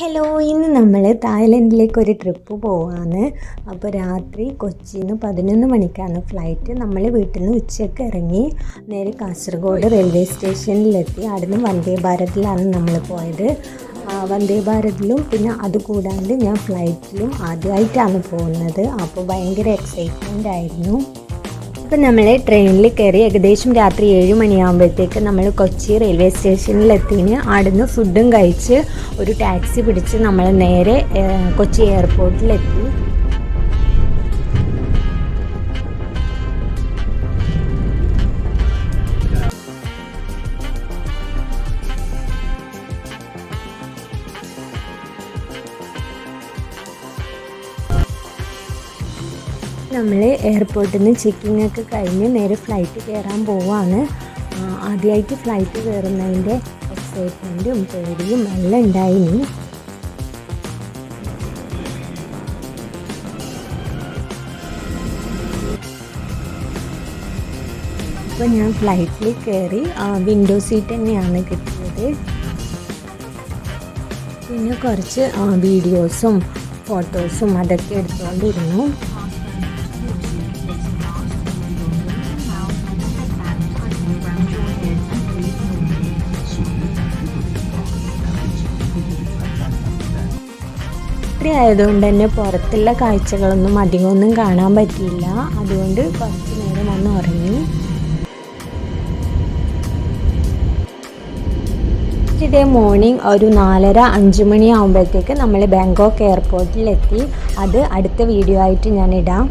Hello, ഇന്ന് നമ്മൾ തായ്ലൻഡിലേക്ക് ഒരു ട്രിപ്പ് പോവാണ്. അപ്പോൾ രാത്രി കൊച്ചിയിൽ നിന്ന് 11 മണിക്കാണ് ഫ്ലൈറ്റ്. നമ്മൾ വീട്ടിൽ നിന്ന് ഉച്ചയ്ക്ക് ഇറങ്ങി നേരെ കാസർഗോഡ് റെയിൽവേ സ്റ്റേഷനിലെത്തി. അവിടുന്ന് വന്ദേ ഭാരതിലാണ് നമ്മൾ പോയത്. വന്ദേ ഭാരതിലും പിന്നെ അതുകൂടാണ്ട് ഞാൻ ഫ്ലൈറ്റിലും ആദ്യമായിട്ടാണ് പോകുന്നത്. അപ്പോൾ ഭയങ്കര എക്സൈറ്റ്മെൻ്റ് ആയിരുന്നു. അപ്പോൾ നമ്മൾ ട്രെയിനിൽ കയറി ഏകദേശം രാത്രി 7 മണിയാകുമ്പോഴത്തേക്ക് നമ്മൾ കൊച്ചി റെയിൽവേ സ്റ്റേഷനിലെത്തിന്. അവിടുന്ന് ഫുഡും കഴിച്ച് ഒരു ടാക്സി പിടിച്ച് നമ്മൾ നേരെ കൊച്ചി എയർപോർട്ടിലെത്തി. നമ്മൾ എയർപോർട്ടിൽ നിന്ന് ചെക്കിംഗ് ഒക്കെ കഴിഞ്ഞ് നേരെ ഫ്ലൈറ്റ് കയറാൻ പോവാണ്. ആദ്യമായിട്ട് ഫ്ലൈറ്റ് കയറുന്നതിൻ്റെ എക്സൈറ്റ്മെൻറ്റും പേടിയും എല്ലാം ഉണ്ടായിനി. അപ്പോൾ ഞാൻ ഫ്ലൈറ്റിൽ കയറി വിൻഡോ സീറ്റ് തന്നെയാണ് കിട്ടിയത്. പിന്നെ കുറച്ച് വീഡിയോസും ഫോട്ടോസും അതൊക്കെ എടുത്തുകൊണ്ടിരുന്നു. രാത്രി ആയതുകൊണ്ട് തന്നെ പുറത്തുള്ള കാഴ്ചകളൊന്നും അധികമൊന്നും കാണാൻ പറ്റിയില്ല. അതുകൊണ്ട് കുറച്ച് നേരം ഒന്ന് ഉറങ്ങി. ഇതേ മോർണിംഗ് ഒരു 4:30-5 മണി ആകുമ്പോഴത്തേക്ക് നമ്മൾ ബാങ്കോക്ക് എയർപോർട്ടിലെത്തി. അത് അടുത്ത വീഡിയോ ആയിട്ട് ഞാൻ ഇടാം.